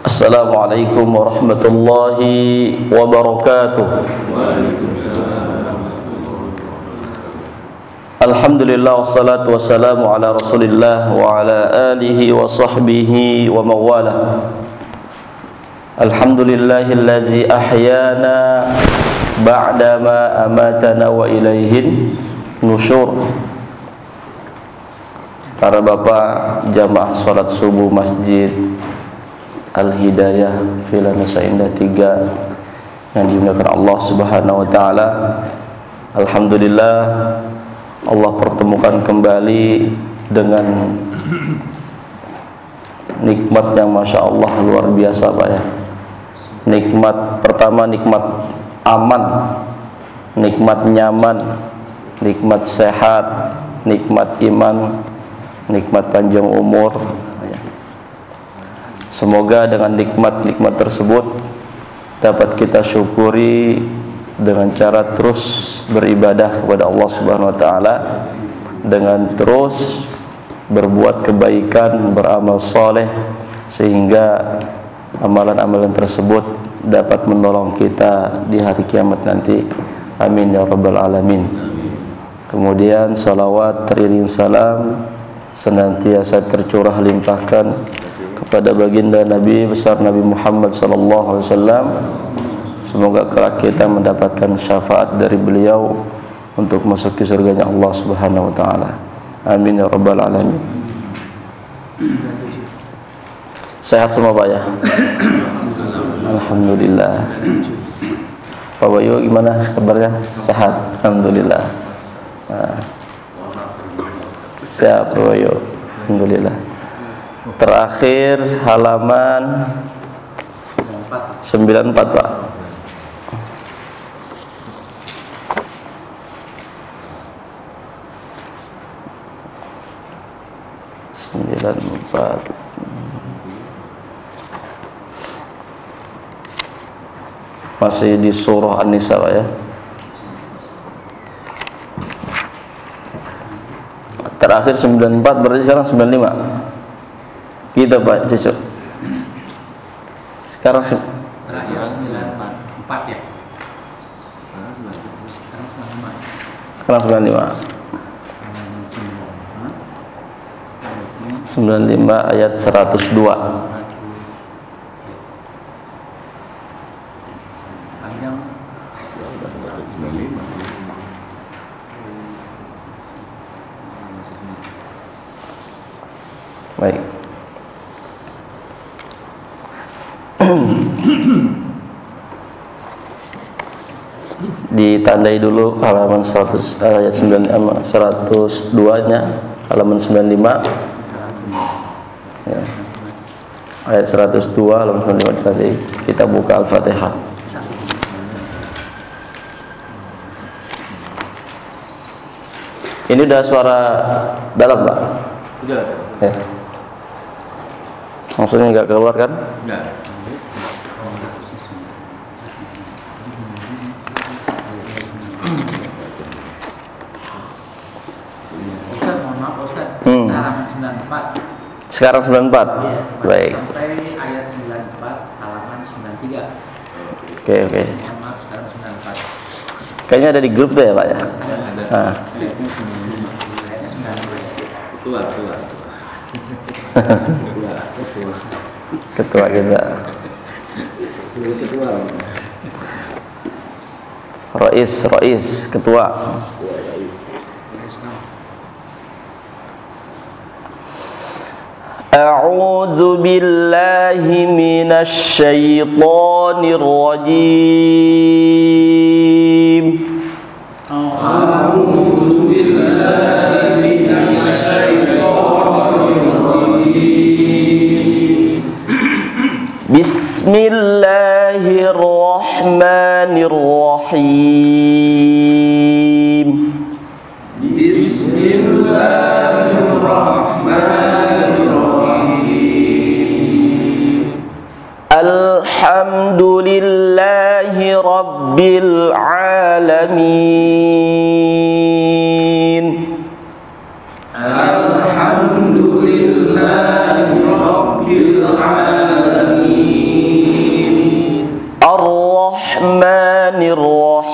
Assalamualaikum warahmatullahi wabarakatuh. Alhamdulillah wassalatu wassalamu ala Rasulillah wa ala alihi wa sahbihi wa mawala. Alhamdulillahilladzi ahyana ba'dama amatana wa ilaihin nusyur. Para bapak jamaah salat subuh Masjid Al-Hidayah Villa Nusa Indah 3 yang dimuliakan Allah Subhanahu wa taala. Alhamdulillah Allah pertemukan kembali dengan nikmat yang Masya Allah luar biasa Pak ya. Nikmat pertama, nikmat aman, nikmat nyaman, nikmat sehat, nikmat iman, nikmat panjang umur. Semoga dengan nikmat-nikmat tersebut dapat kita syukuri dengan cara terus beribadah kepada Allah Subhanahu wa taala, dengan terus berbuat kebaikan, beramal soleh, sehingga amalan-amalan tersebut dapat menolong kita di hari kiamat nanti. Amin ya rabbal alamin. Kemudian salawat teriring salam senantiasa tercurah limpahkan kepada baginda Nabi besar Nabi Muhammad sallallahu alaihi wasallam. Semoga kelak kita mendapatkan syafaat dari beliau untuk masuk ke surganya Allah Subhanahu wa taala. Amin ya rabbal alamin. Sehat semua Pak ya? Alhamdulillah. Pak Bayu gimana kabarnya? Sehat? Alhamdulillah. Siap Pak Bayu. Alhamdulillah. Terakhir halaman 94 Pak. Masih di surah An-Nisa Pak ya. Terakhir 94 berarti sekarang 95. Kita Pak Cucu. Sekarang terakhir 94 ya. Sekarang 95. 95 ayat 102. Baik. Ditandai dulu halaman 100 ayat 102-nya, halaman 95. Ya. Ayat 102 halaman 95 tadi. Kita buka Al-Fatihah. Ini udah suara dalam, Pak? Sudah. Ya. Maksudnya nggak keluar kan? Enggak. Ustaz, mohon maaf Ustaz. Halaman 94. Sekarang 94. Iya, baik. Sampai ayat 94 halaman 93. Oke. Mohon maaf sekarang 94. Kayaknya ada di grup tuh ya, Pak ya? Ada. Nah. Ayatnya 95. Ketua. Ketua kita. Rois, ketua. A'udzu billahi minasy syaithanir rajim. A'udzu billahi minasy syaithanir rajim. Bismillahirrahmanirrahim. Bismillahirrahmanirrahim. Alhamdulillahi rabbil alamin. Alhamdulillahi rabbil alamin. Ar-Rahmanir Rahim.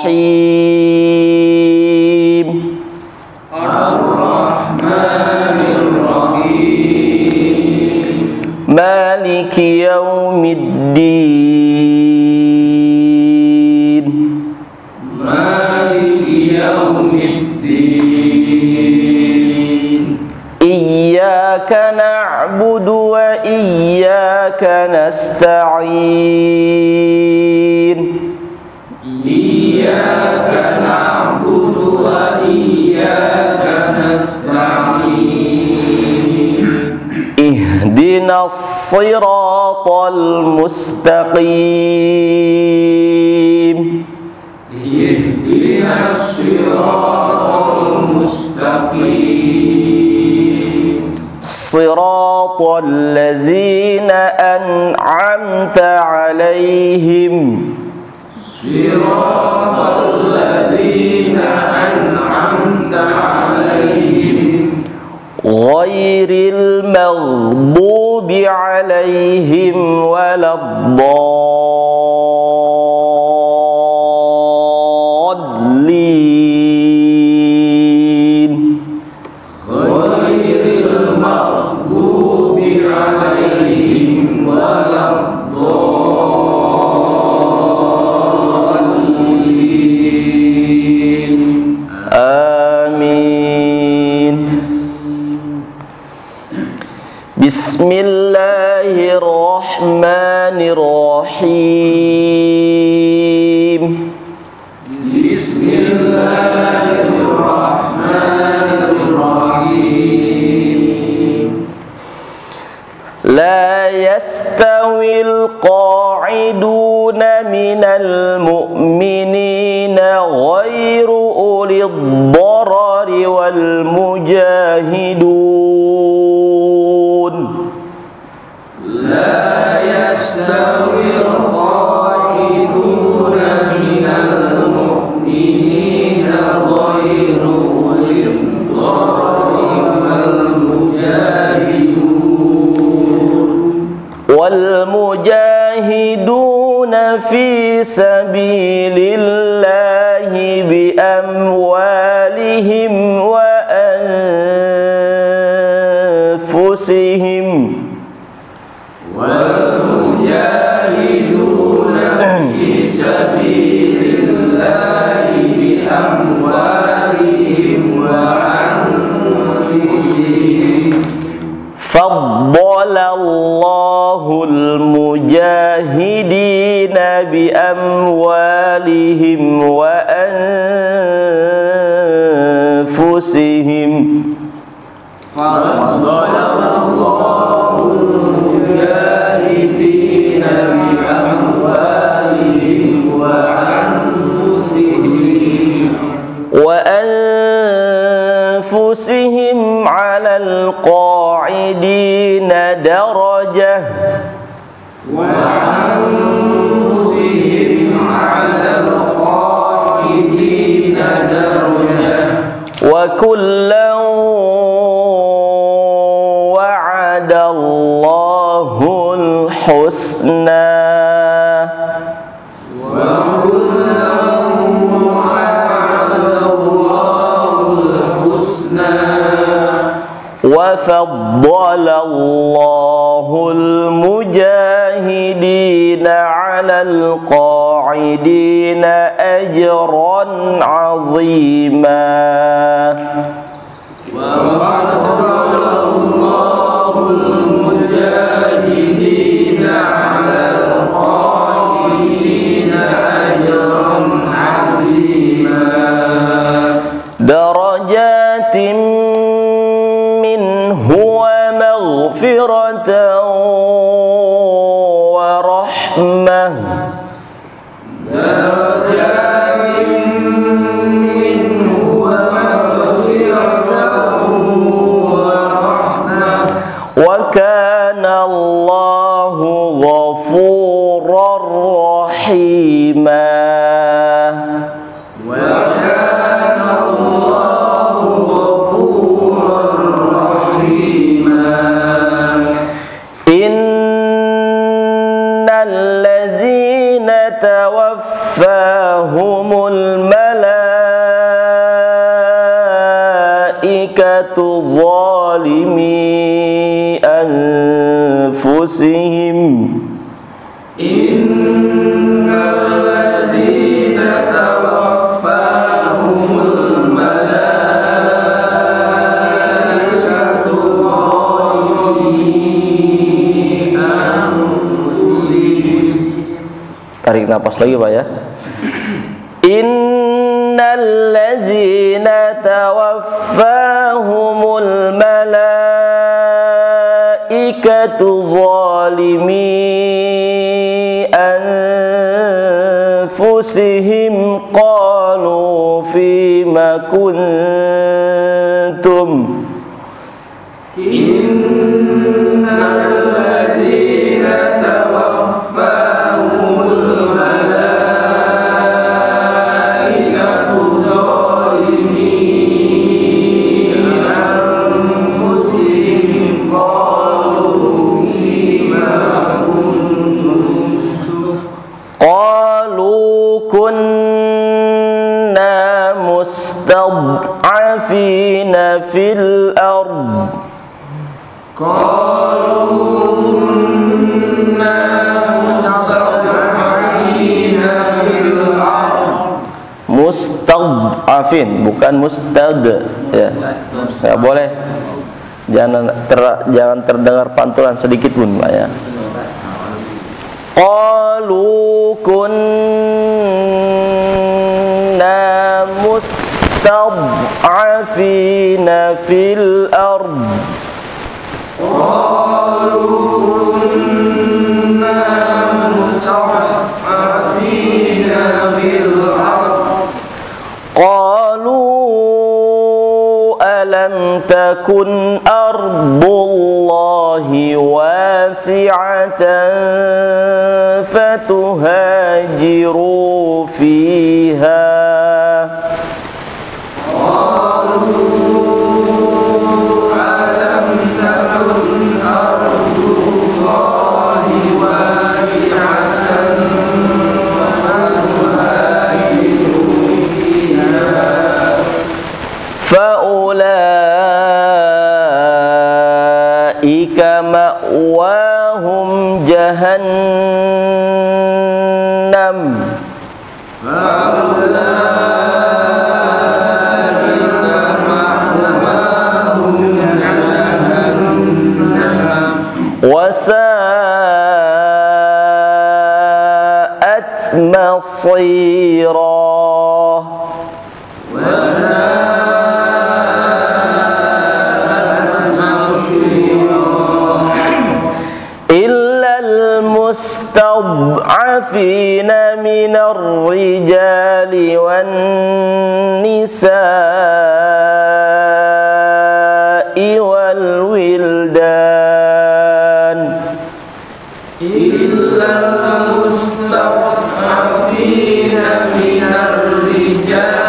Ar-Rahmanir Rahim. Maliki Yaumiddin. Maliki Yaumiddin. Iyyaka na'budu wa iyyaka nasta'in. Iyyaka na'budu wa iyyaka nasta'in. Ihdinas siratal mustaqim. Ihdinas siratal mustaqim. Siratal ladzina an'amta 'alaihim. Siratal ladzina an'amta 'alaihim. Ghairil maghdubi 'alaihim waladdallin. Ghairil maghdubi 'alaihim waladdallin. Amin. Bismillahirrahmanirrahim. Bismillahirrahmanirrahim. La yastawil qa'iduna minal mu'minina ghairu ulid darari wal mujahidun. La yastawil qa'iduna minal mu'minina ghairu ulil darari wal mujahidun. Wal mujahiduna fi sabilillahi bi amwalihim wa anfusihim. والمجاهدون في سبيل الله بأموالهم وأنفسهم. فضل الله المجاهدين بأموالهم وأنفسهم. فضل الله المجاهدين بأموالهم وأنفسهم على القاعدين درجة. وأنفسهم على القاعدين درجة. وكلا وعد الله الحسنى. وفضل الله المجاهدين على القاعدين أجرا عظيما. وفضل الله المجاهدين على القاعدين أجرا عظيما. درجات منه ومغفرة ورحمة. درجات منه ومغفرة ورحمة. وكان الله غفورا رحيما. وكان الله غفورا رحيما. إن الذين توفاهم ظالمي أنفسهم إن الذين توفاهم الملائكة ظالمي أنفسهم. Tarik nafas lagi Pak ya. Innalladzina tawaffahumul malaikatu zalimi anfusihim qalu fima kuntum Innalladzina tawaffahumul malaikatu zalimi anfusihim qalu fima kuntum. qalu kunna mustad'afina fil ard Qalu kunna mustad'afina fil ard. Mustad'afin bukan mustad ya. Enggak boleh. Jangan terdengar pantulan sedikit pun Pak ya. Qalu kunna mustad'afina fil ard Qalu kunna mustad'afina fil ard. qalu alam takun ardullahi wasi'atan fatuhajiru fiha faulaika ma'wahum jahannam wasa'at masira المستضعفين من الرجال والنساء والولدان إلا المستضعفين من الرجال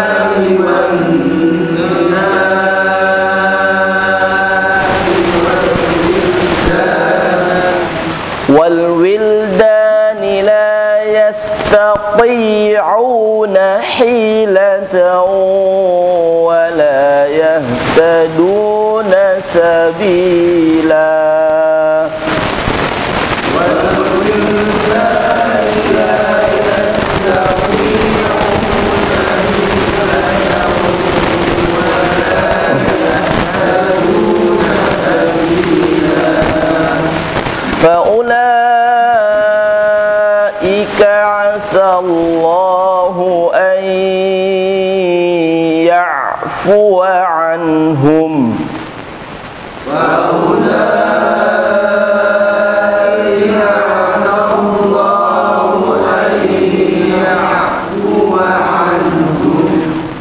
والولدان لا يستطيعون حيلة ولا يهتدون سبيلا فأولئك عسى الله أن يعفو عنهم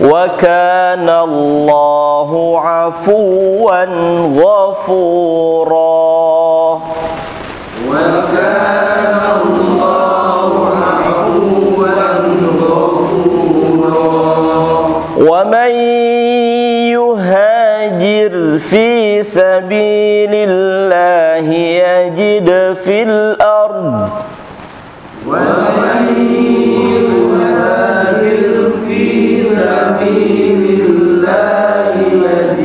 وكان الله عفوا غفورا ومن يهاجر في سبيل الله يجد في الأرض في سبيل الله يجد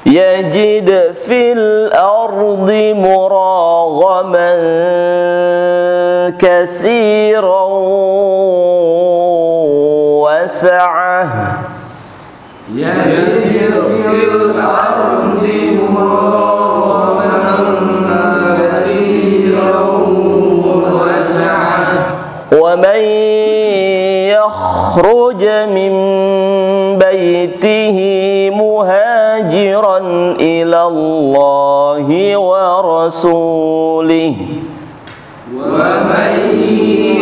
يجد في الأرض مراغما كثيرا وسعة يجد في الأرض مراغما كثيرا وسعة ومن يخرج من بيته مهاجرا إلى الله ورسوله ومن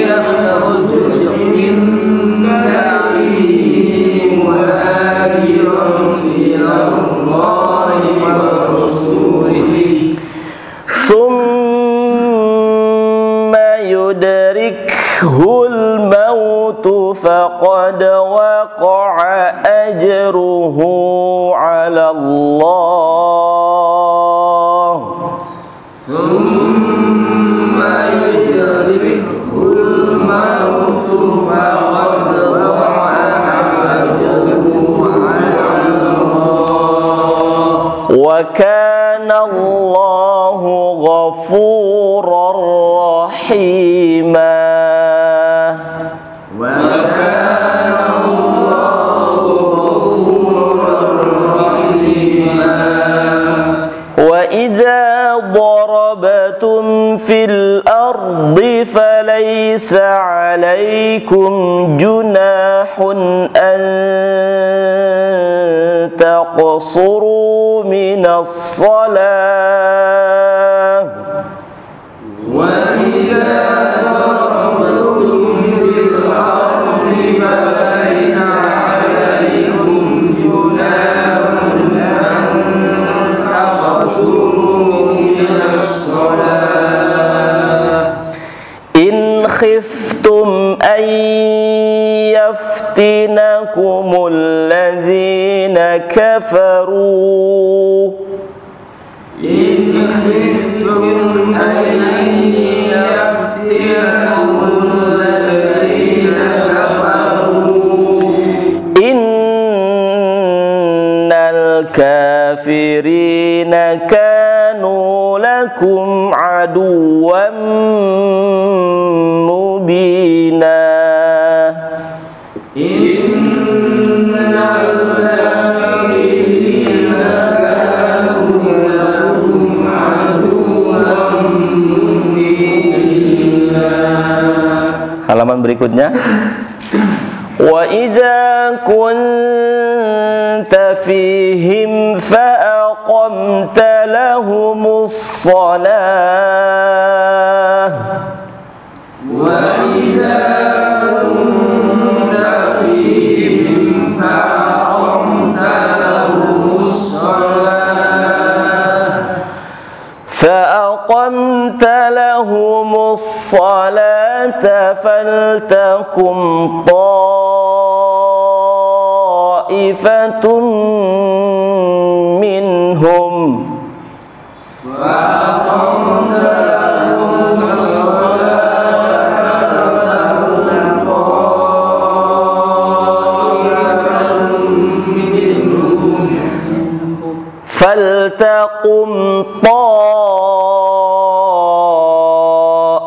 يخرج من بيته مهاجرا إلى الله ورسوله ثم يدركه الموت فقد وقع أجره على الله ثم يدركه الموت فقد وقع أجره على الله وكان الله غفورا رحيما وكان الله غفورا رحيما وإذا ضربتم في الأرض فليس عليكم جناح أن تقصروا من الصلاة وإذا ضربتم في الأرض فليس عليكم جناح أن تقصروا من الصلاة إن خفتم أن يفتنكم الذين كفروا إن خفتم أن يفتنكم الذين كفروا إن الكافرين كانوا لكم عدوا مبينا إن الكافرين كانوا لكم عدوا مبينا. Halaman berikutnya. وَإِذَا كُنْتَ فِيهِمْ فَأَقَمْتَ لَهُمُ الصَّلَاةَ وَإِذَا كُنْتَ فِيهِمْ فَأَقَمْتَ لَهُمُ الصَّلَاةَ فلتقم طائفة منهم فلتقم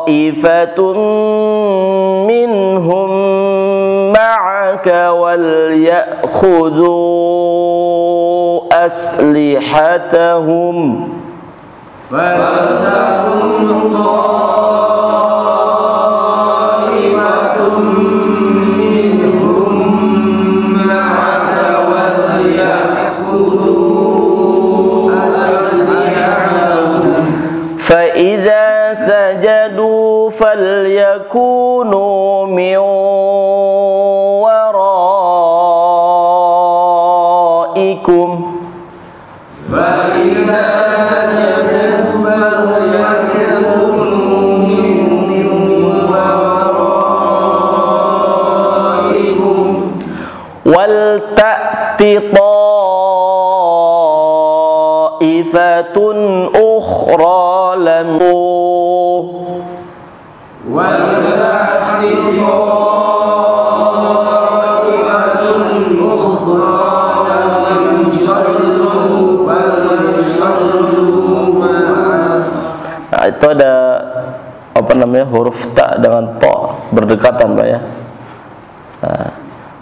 طائفة منهم معك وليأخذوا أسلحتهم فإذا سجدوا فليكونوا من ورائكم ولتأت طائفة أخرى لم itu ada apa namanya huruf ta dengan to berdekatan Pak ya.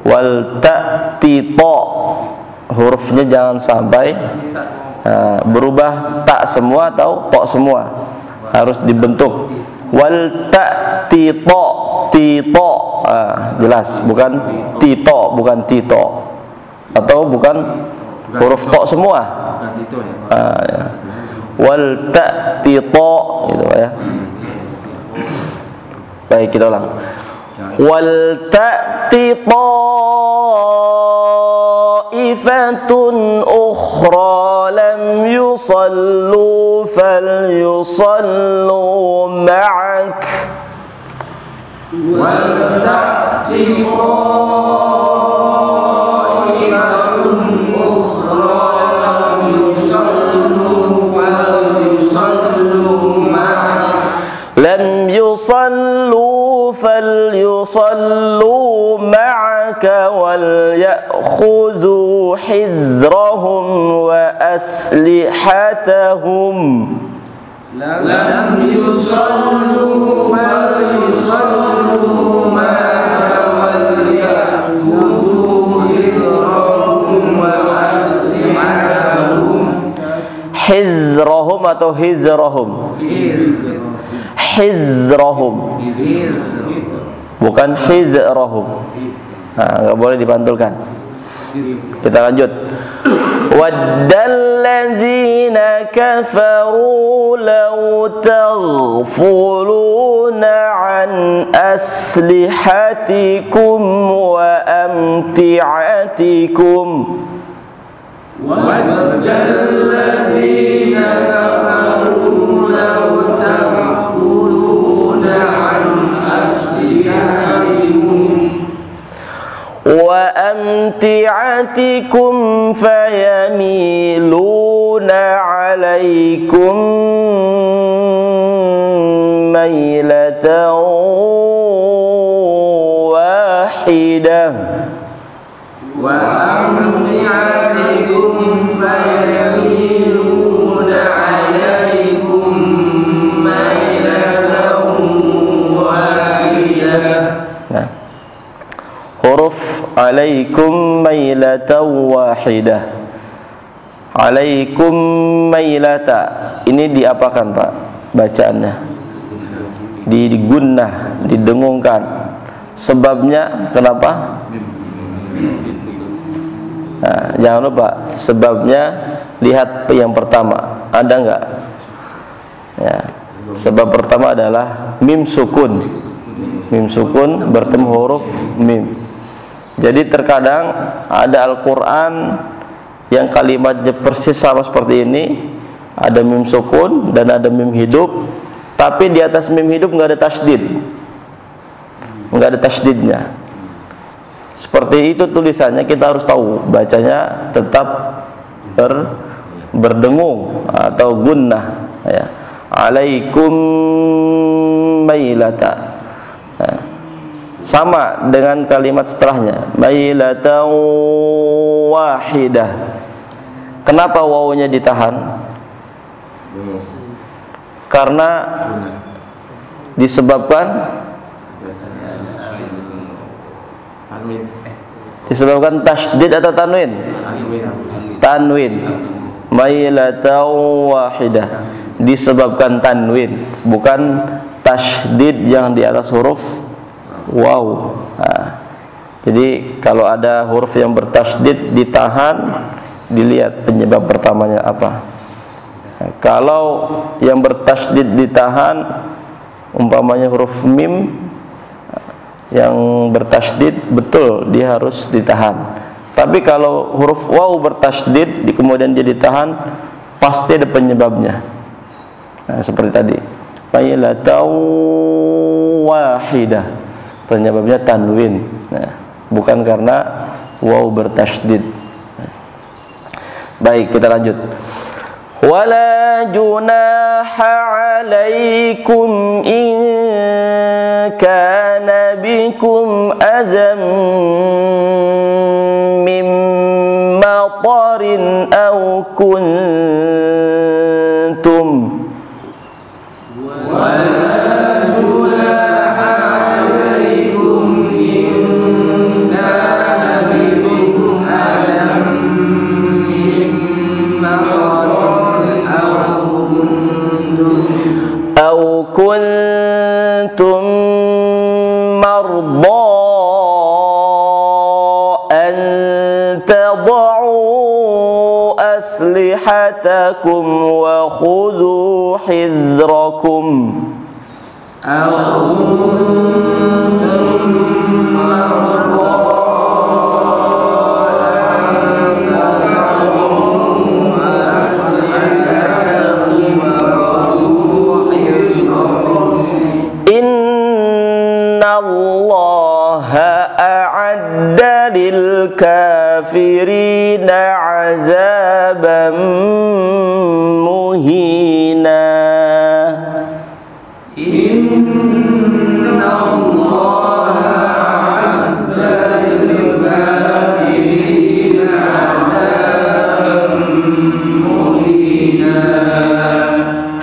Wal ta'ti to, hurufnya jangan sampai berubah ta semua atau to semua, harus dibentuk. Wal ta'ti to, tito, jelas bukan tito, bukan tito, atau bukan huruf to semua. Ya. Wal ta'ti to gitu ya. Baik, kita ulang. Wal ta'ti ta'ifatun ukhra lam yusallu falyusallu ma'ak. Wal ta'ti ta'ifatun ukhra lam yusallu falyusallu ma'ak. Lam yusallu فليصلوا معك وليأخذوا حذرهم وأسلحتهم. لم يصلوا فليصلوا معك وليأخذوا حذرهم وأسلحتهم. حذرهم atau hizrahum? Hizrahum, bukan hizrahum. Nggak boleh dipantulkan. Kita lanjut. Waddalladzina kafaru law taghfuluna an aslihatikum wa amti'atikum. Waddalladzina kafaru law taghfuluna an aslihatikum wa amti'atikum fayamiluna 'alaikum mailatan wahidah. Wa amti'atikum fayamiluna 'alaikum mailatan wahidah. Nah, huruf alaikum mailatan wahidah. Alaikum mailata, ini diapakan Pak bacaannya? Digunnah, didengungkan. Sebabnya kenapa? Nah, jangan lupa sebabnya, lihat yang pertama, ada enggak? Ya, sebab pertama adalah mim sukun. Mim sukun bertemu huruf mim. Jadi terkadang ada Al-Quran yang kalimatnya persis sama seperti ini, ada mim sukun dan ada mim hidup, tapi di atas mim hidup nggak ada tasdid, nggak ada tasdidnya. Seperti itu tulisannya, kita harus tahu bacanya tetap berdengung atau gunnah ya. Alaikum mailata. Nah, sama dengan kalimat setelahnya, mailatan wahidah. Kenapa wawunya ditahan? Karena disebabkan tasydid atau tanwin? Tanwin. Mailatan wahidah disebabkan tanwin, bukan tasydid yang di atas huruf waw. Nah, jadi kalau ada huruf yang bertasydid ditahan, dilihat penyebab pertamanya apa. Nah, kalau yang bertasydid ditahan, umpamanya huruf mim yang bertasydid, betul dia harus ditahan. Tapi kalau huruf waw bertasydid kemudian dia ditahan, pasti ada penyebabnya. Nah, seperti tadi, mailatan wahidah, penyebabnya tanwin. Nah, bukan karena waw bertasydid. Nah. Baik, kita lanjut. Wala junaha 'alaikum in kana bikum azam min matarin aw kuntum أسلحتكم وخذوا حذركم أو كنتم مرضى إن الله أعد للكافرين عذابا مهينا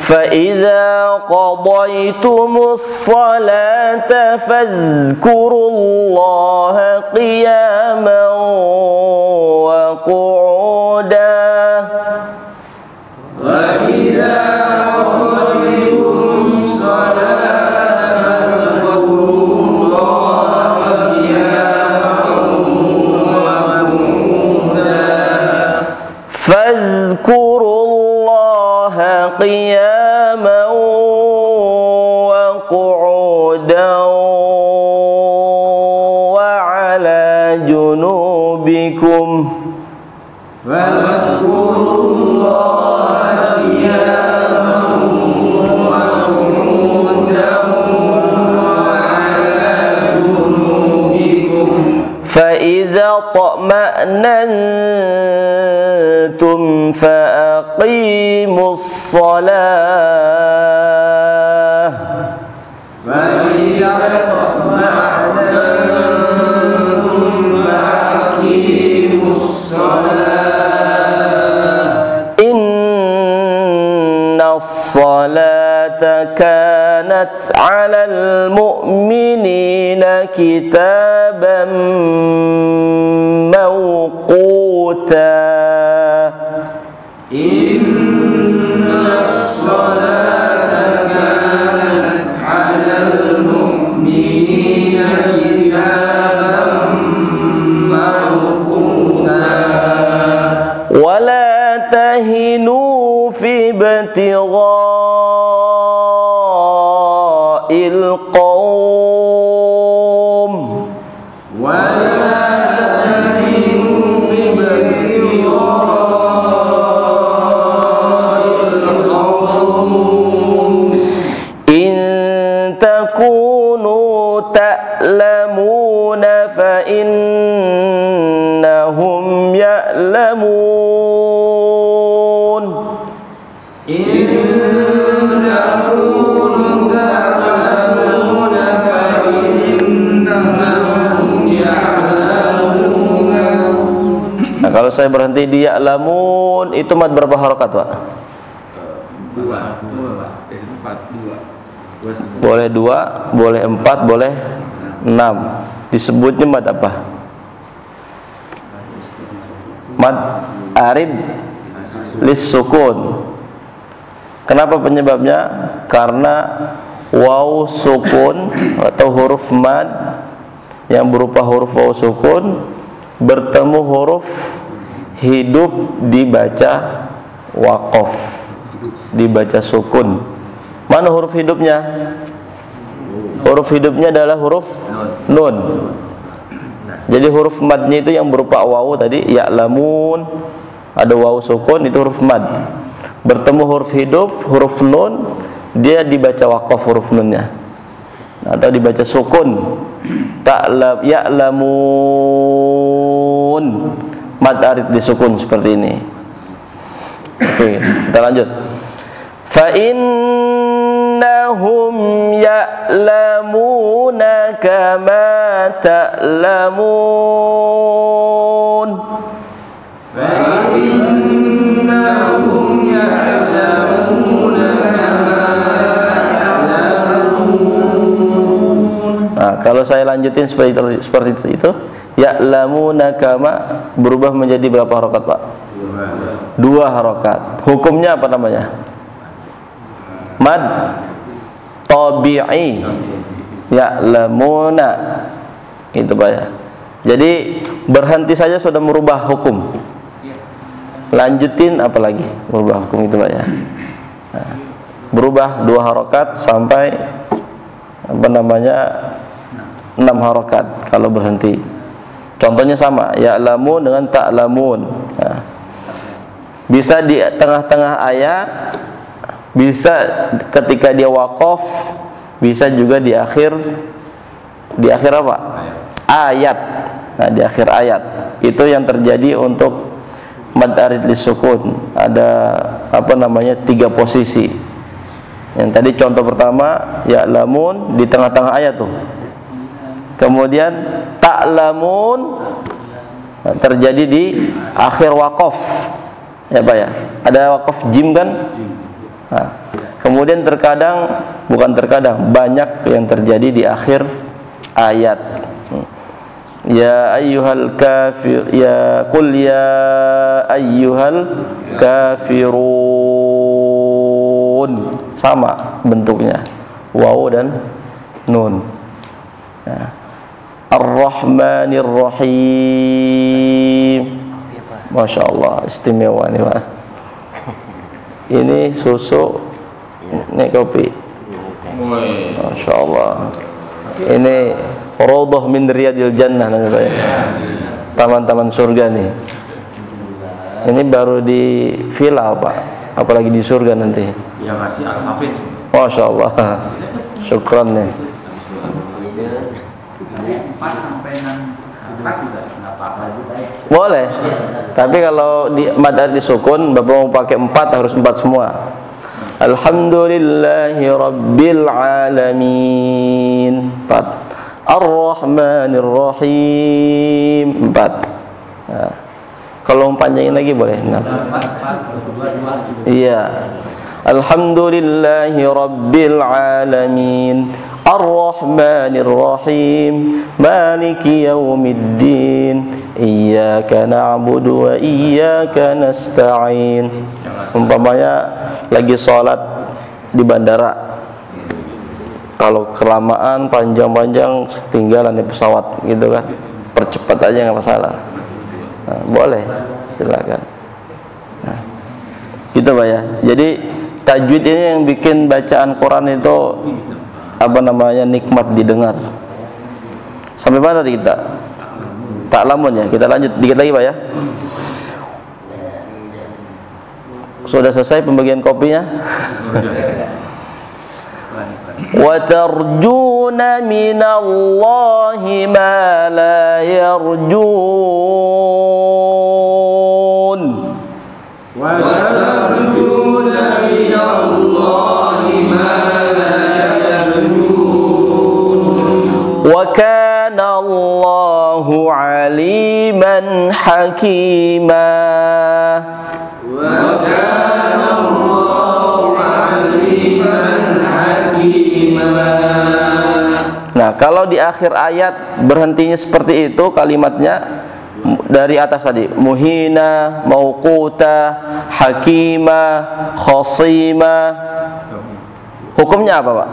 فإذا قضيتم الصلاة فاذكروا الله قياما وقعودا وإذا قضيتم الصلاة فاذكروا الله قياما وقعودا وعلى جنوبكم فاذكروا الله قياما وقعودا وعلى جنوبكم فإذا اطمأننتم فأقيموا الصلاة فإذا اطمأننتم فأقيموا الصلاة إن الصلاة كانت على المؤمنين كتابا موقوتا إن الصلاة كانت على المؤمنين كتابا موقوتا ولا تهنوا في ابتغاء القوم تكونوا تألمون فإنهم يألمون إن تكونوا تألمون فإنهم يألمون. Nah, kalau saya berhenti di ya'lamun itu mad berapa harakat, Pak? Dua. Boleh 2, boleh 4, boleh 6. Disebutnya mad apa? Mad arid lis sukun. Kenapa penyebabnya? Karena waw sukun atau huruf mad yang berupa huruf waw sukun bertemu huruf hidup dibaca waqaf, dibaca sukun. Mana huruf hidupnya? Huruf hidupnya adalah huruf nun. Jadi huruf madnya itu yang berupa wawu tadi, ya'lamun, ada wawu sukun, itu huruf mad. Bertemu huruf hidup, huruf nun, dia dibaca waqaf huruf nunnya, atau dibaca sukun. Ta'lam, ya'lamun, mad arid disukun seperti ini. Oke, kita lanjut. فإنهم يعلمون كما تعلمون فإنهم يعلمون كما تعلمون. Nah, kalau saya lanjutin seperti itu, ya'lamuna kama berubah menjadi berapa harokat, Pak? 2 harokat. Hukumnya apa namanya? Mad tabi'i, ya'lamuna, itu Pak ya. Jadi berhenti saja sudah merubah hukum. lanjutin apalagi berubah hukum itu Pak ya. Nah, berubah 2 harokat sampai 6 harokat kalau berhenti. Contohnya sama, ya'lamun dengan ta'lamun. Nah, bisa di tengah-tengah ayat, bisa ketika dia waqaf, bisa juga di akhir apa? Ayat. Nah, di akhir ayat. Itu yang terjadi untuk mad arid lisukun. Ada 3 posisi. Yang tadi contoh pertama, ya'lamun di tengah-tengah ayat tuh. Kemudian ta'lamun terjadi di akhir waqaf. Ya Pak ya. Ada waqaf jim kan? Nah, kemudian banyak yang terjadi di akhir ayat. Ya ayyuhal kafir, ya qul ya ayyuhal kafirun, sama bentuknya, waw dan nun. Ya. Ar-Rahmanir Rahim. Masya Allah, istimewa nih Pak. Ini susu, ini kopi. Masya Allah. Ini Raudhah min Riyadil Jannah nih Pak ya. Taman-taman surga nih. Ini baru di villa Pak, apalagi di surga nanti. Ya masih Al-Hafiz. Masya Allah. Syukran nih. 4 sampai 6 juga enggak apa-apa juga ya. Boleh. Tapi kalau di mad arid disukun, Bapak mau pakai 4 harus 4 semua. Alhamdulillahi Rabbil Alamin 4. Ar-Rahmanir Rahim 4. Nah, kalau mau panjangin lagi boleh 6. Iya. Alhamdulillahi Rabbil Alamin Ar-Rahmanir Rahim Maliki Yaumiddin Iyyaka na'budu wa iyyaka nasta'in. Umpamanya lagi sholat di bandara, kalau kelamaan panjang-panjang ketinggalan di pesawat gitu kan, percepat aja nggak masalah. Nah, boleh, silakan. Nah, gitu Pak ya. Jadi tajwid ini yang bikin bacaan Quran itu nikmat didengar. Sampai mana tadi kita? Ta'lamun ya. Kita lanjut dikit lagi Pak ya. Sudah selesai pembagian kopinya? Wa tarjuna minallahi ma la yarjun. Wa tarjuna minallahi ma la yarjun. Wa kana Allahu aliman hakima. Wa kana Allahu aliman hakima. Nah, kalau di akhir ayat berhentinya seperti itu kalimatnya dari atas tadi, muhina, mauquta, hakima, khasima. Hukumnya apa, Pak?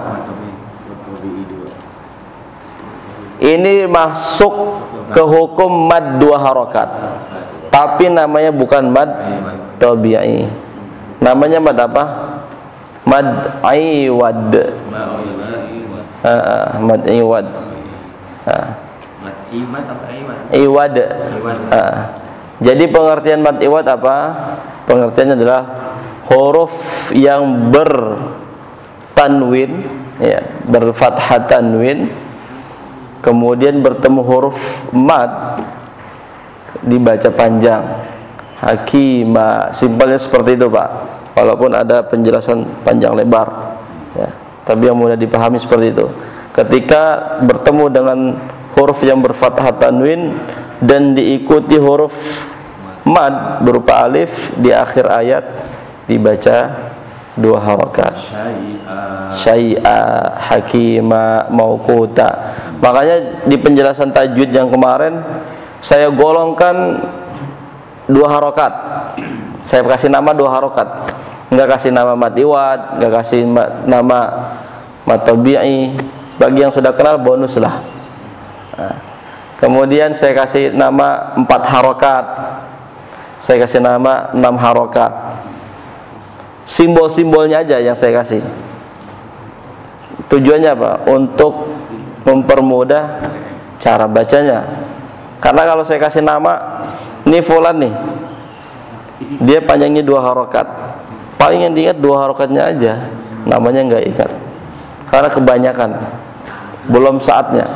Ini masuk ke hukum mad 2 harokat. Tapi namanya bukan mad tabi'i. Namanya mad apa? Mad iwad. Mad iwad. Mad iwad apa iwad? Iwad. Jadi pengertian mad iwad apa? Pengertiannya adalah huruf yang bertanwin, ya, berfathah tanwin, kemudian bertemu huruf mad dibaca panjang. Hakima, simpelnya seperti itu Pak. Walaupun ada penjelasan panjang lebar, ya, tapi yang mudah dipahami seperti itu. Ketika bertemu dengan huruf yang berfathah tanwin dan diikuti huruf mad berupa alif di akhir ayat, dibaca 2 harokat. Syai'a, hakima, mauquta. Makanya di penjelasan tajwid yang kemarin saya golongkan 2 harokat. Saya kasih nama 2 harokat. Enggak kasih nama mad iwad, enggak kasih nama mad tabi'i. Bagi yang sudah kenal bonus lah. Nah, kemudian saya kasih nama 4 harokat. Saya kasih nama 6 harokat. Simbol-simbolnya aja yang saya kasih. Tujuannya apa? Untuk mempermudah cara bacanya. Karena kalau saya kasih nama, ini fulan nih, dia panjangnya 2 harokat, paling yang diingat 2 harokatnya aja, namanya nggak ingat. Karena kebanyakan, belum saatnya.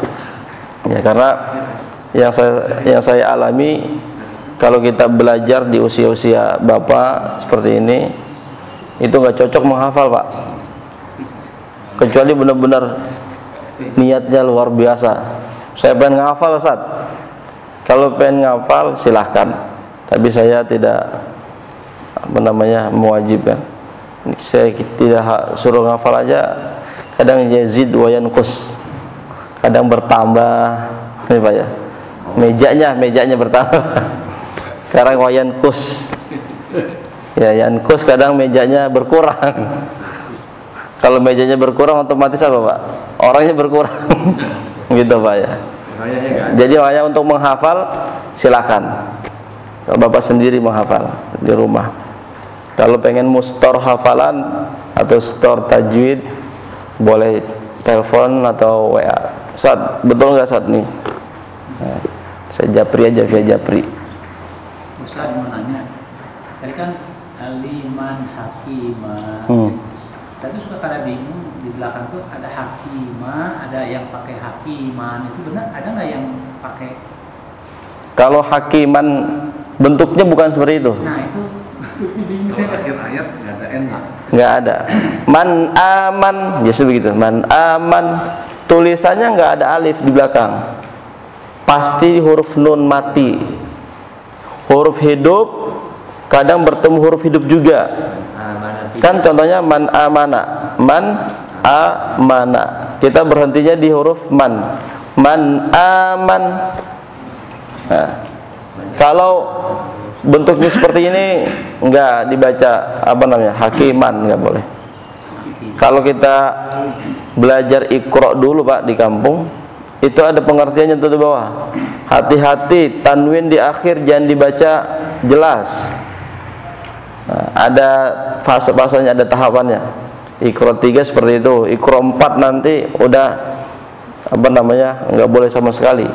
Ya, karena yang saya alami, kalau kita belajar di usia-usia bapak seperti ini, itu nggak cocok menghafal, Pak. Kecuali benar-benar niatnya luar biasa. Saya pengen ngafal, Ustaz. Kalau pengen ngafal silahkan, tapi saya tidak mewajibkan. Saya tidak suruh ngafal aja. Kadang yazid wa yanqus, kadang bertambah, ini Pak ya. Mejanya bertambah. Sekarang wa yanqus. Ya, yanqus kadang mejanya berkurang. Kalau mejanya berkurang otomatis apa, Pak? Orangnya berkurang. Gitu, Pak ya. Jadi makanya untuk menghafal silakan. Kalau Bapak sendiri menghafal di rumah. Kalau pengen mustor hafalan atau store tajwid, boleh telepon atau WA. Ustaz, betul nggak Ustaz nih? Nah, saya japri aja via japri. Ustaz mau nanya, tadi kan aliman hakimah. Tadi suka kada bingung, di belakang tuh ada hakimah, ada yang pakai hakiman. Itu benar? Ada nggak yang pakai? Kalau hakiman bentuknya bukan seperti itu. Nah itu bingung saya. Akhir ayat nggak ada n-nya. Nggak ada. Man aman, justru begitu. Man aman, tulisannya nggak ada alif di belakang. Pasti huruf nun mati. Huruf hidup kadang bertemu huruf hidup juga. Kan contohnya man amana, man amana. Kita berhentinya di huruf man. Man aman. Nah, kalau bentuknya seperti ini enggak dibaca hakiman, enggak boleh. Kalau kita belajar Iqra dulu Pak di kampung, itu ada pengertiannya tuh di bawah. Hati-hati tanwin di akhir jangan dibaca jelas. Nah, ada fase-fasenya, ada tahapannya. Iqra 3 seperti itu, Iqra 4 nanti udah enggak boleh sama sekali.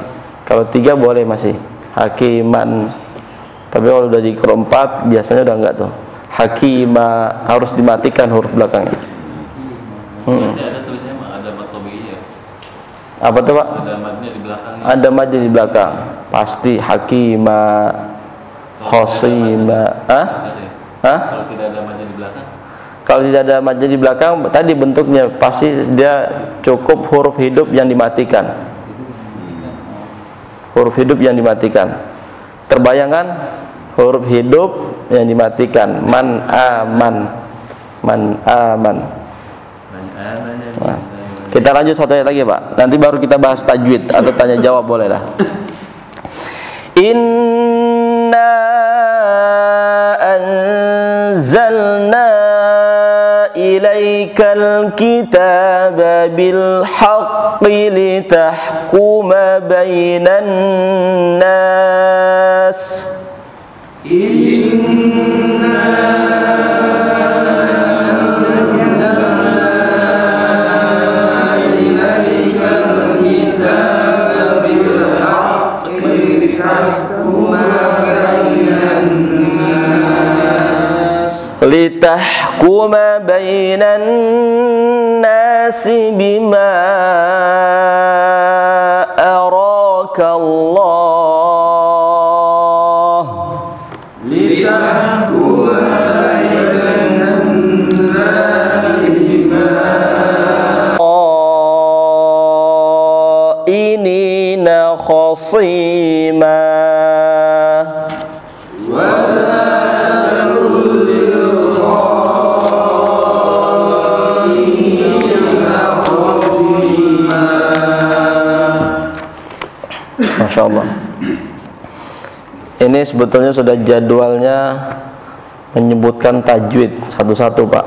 Kalau 3 boleh masih hakiman. Tapi kalau udah di Iqra 4 biasanya udah enggak tuh. Hakima harus dimatikan huruf belakangnya. Ada tulisannya ada mad tabi'iyah. Apa tuh, Pak? Ada madnya di belakangnya. Ada madnya di belakang. Pasti hakima, khosima. Kalau tidak ada madnya di belakang? Kalau tidak ada madnya di belakang, tadi bentuknya pasti dia cukup huruf hidup yang dimatikan. Huruf hidup yang dimatikan. Terbayangkan huruf hidup yang dimatikan. Man aman. Man aman. Nah, kita lanjut satu ayat lagi Pak. Nanti baru kita bahas tajwid atau tanya jawab boleh lah. Inna anzalna ilaikal kitaba bil haqqi litahkuma bainan nas. Litahkuma bainan nasi bima araka Allah. Litahkuma bainan nasi bima inina khasima. Masya Allah. Ini sebetulnya sudah jadwalnya menyebutkan tajwid satu-satu Pak.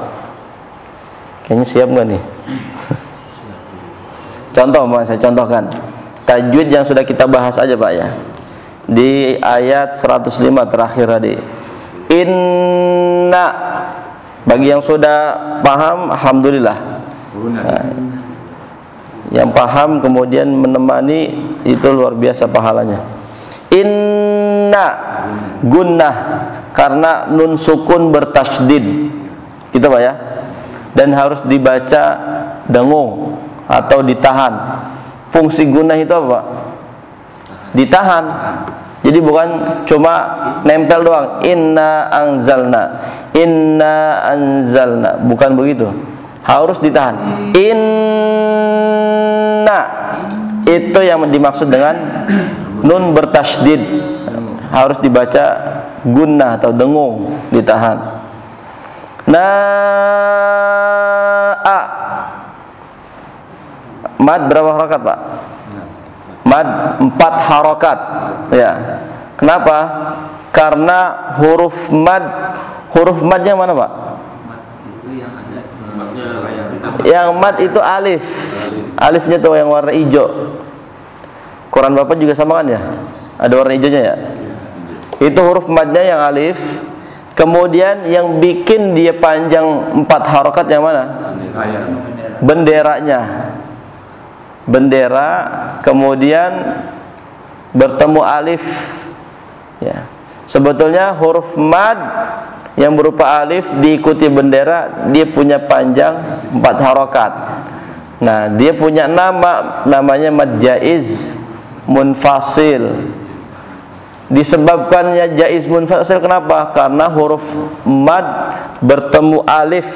Kayaknya siap nggak nih? Contoh, saya contohkan tajwid yang sudah kita bahas aja Pak ya. di ayat 105 terakhir tadi. Inna, bagi yang sudah paham alhamdulillah. Nah, yang paham kemudian menemani itu luar biasa pahalanya. Inna gunnah, karena nun sukun bertasydid gitu Pak ya, dan harus dibaca dengung atau ditahan. Fungsi gunnah itu apa Pak? Ditahan. Jadi bukan cuma nempel doang. Inna anzalna, bukan begitu, harus ditahan. Inna itu yang dimaksud dengan nun bertasydid, harus dibaca gunnah atau dengung, ditahan. Mad berapa harokat Pak? Mad 4 harokat ya. Kenapa? Karena huruf madnya mana Pak? Yang mad itu alif. Alifnya tuh yang warna hijau. Quran Bapak juga sama kan ya? Ada warna hijaunya ya? Itu huruf madnya yang alif. Kemudian yang bikin dia panjang 4 harokat yang mana? Benderanya. Bendera, kemudian bertemu alif ya. Sebetulnya huruf mad yang berupa alif diikuti bendera, dia punya panjang 4 harokat. Nah, dia punya namanya mad jaiz munfasil. Disebabkannya jaiz munfasil kenapa? Karena huruf mad bertemu alif.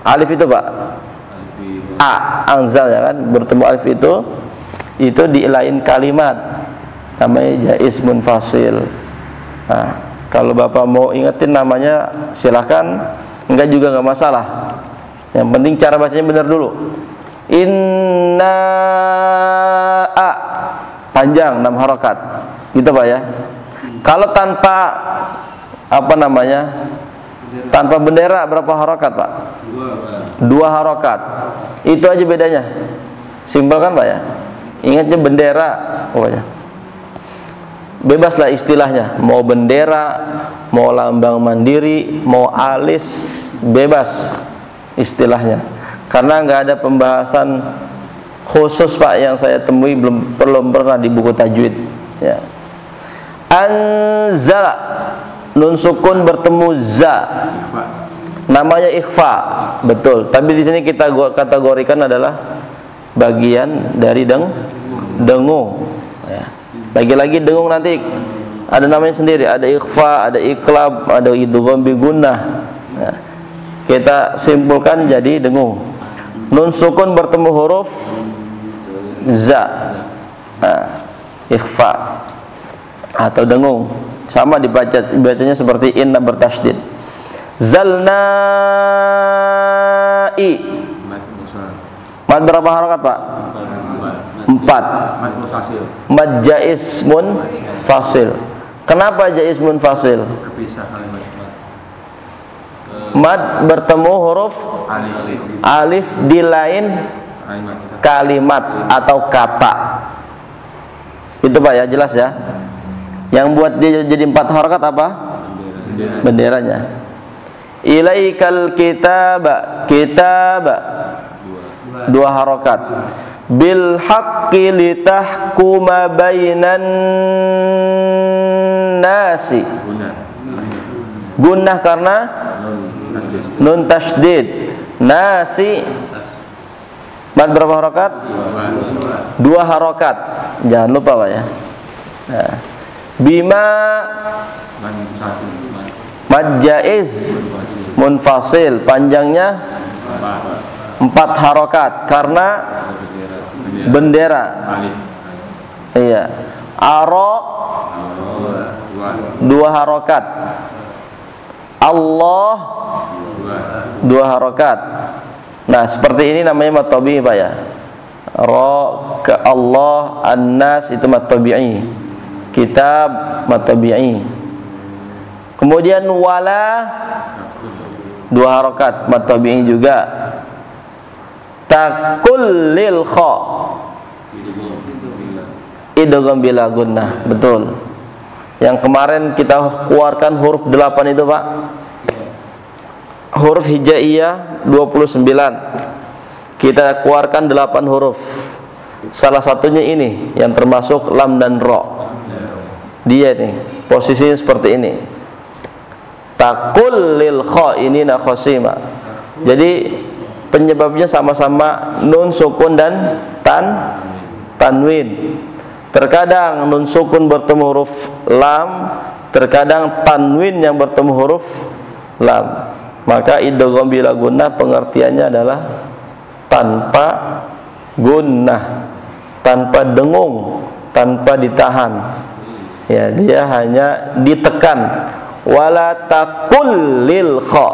Alif itu Pak, anzal ya kan, bertemu alif itu di lain kalimat namanya jaiz munfasil. Nah, kalau Bapak mau ingetin namanya silahkan, enggak juga enggak masalah. Yang penting cara bacanya benar dulu. Inna panjang 6 harokat gitu Pak ya. Kalau tanpa tanpa bendera berapa harokat Pak? 2 harokat. Itu aja bedanya. Simpel kan Pak ya? Ingatnya bendera pokoknya. Bebaslah istilahnya, mau bendera, mau lambang mandiri, mau alis, bebas istilahnya. Karena nggak ada pembahasan khusus Pak yang saya temui, belum pernah di buku tajwid ya. Anzala, nun sukun bertemu za, namanya ikhfa, betul. Tapi di sini kita kategorikan adalah bagian dari dengung. Ya. Lagi-lagi dengung nanti ada namanya sendiri, ada ikhfa, ada iklab, ada idgham bi gunnah. Ya. Kita simpulkan jadi dengung. Nun sukun bertemu huruf za, ikhfa atau dengung, sama dibacanya seperti inna bertasydid. Zalnai, mad berapa harokat Pak? 4. Mad jaiz munfasil. Kenapa jaiz munfasil? Mad bertemu huruf alif di lain kalimat atau kata. Itu Pak ya, jelas ya. Yang buat dia jadi 4 harokat apa? Benderanya. Ilaikal kitaba, 2 harokat. Bil haqqi litahkuma bainan nasi. Gunnah karena nun tasydid. Nasi mad berapa harokat? 2 harokat. Jangan lupa Pak ya. Nah. Bima mad jaiz munfasil, panjangnya 4 harokat karena bendera. Iya. Aro 2 harokat. Allah 2 harokat. Nah, seperti ini namanya mad tabi'i Pak ya. Ra ke Allah, an-nas itu mad tabi'i. Kitab mad tabi'i. Kemudian wala 2 harokat mad tabi'i juga. Takul lil kha, idgham bila gunnah, betul. Yang kemarin kita keluarkan huruf 8 itu, Pak. Huruf hijaiyah 29. Kita keluarkan 8 huruf. Salah satunya ini yang termasuk lam dan ro. Dia nih, posisinya seperti ini. Takul lil kha'inina khosima. Jadi penyebabnya sama-sama nun sukun dan tanwin. Terkadang nun sukun bertemu huruf lam, terkadang tanwin yang bertemu huruf lam. Maka idgham bila gunnah pengertiannya adalah tanpa gunnah, tanpa dengung, tanpa ditahan. Ya, dia hanya ditekan. Wala takul lil kha,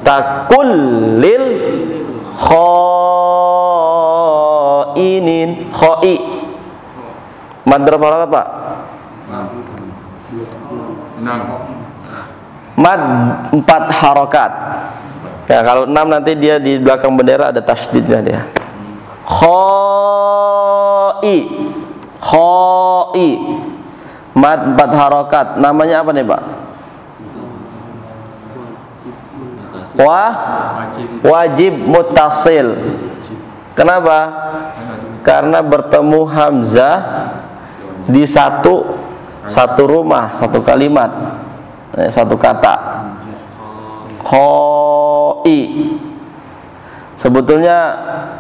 takul lil khainin, khai. Mad berapa harakat, Pak? 6. Mad 4 harokat. Ya, kalau 6 nanti dia di belakang bendera ada tasydidnya dia. Khai, khai. Mad 4 harokat. Namanya apa nih, Pak? Wajib muttasil. Kenapa? Karena bertemu hamzah di satu rumah, satu kalimat, satu kata. Khoi. Sebetulnya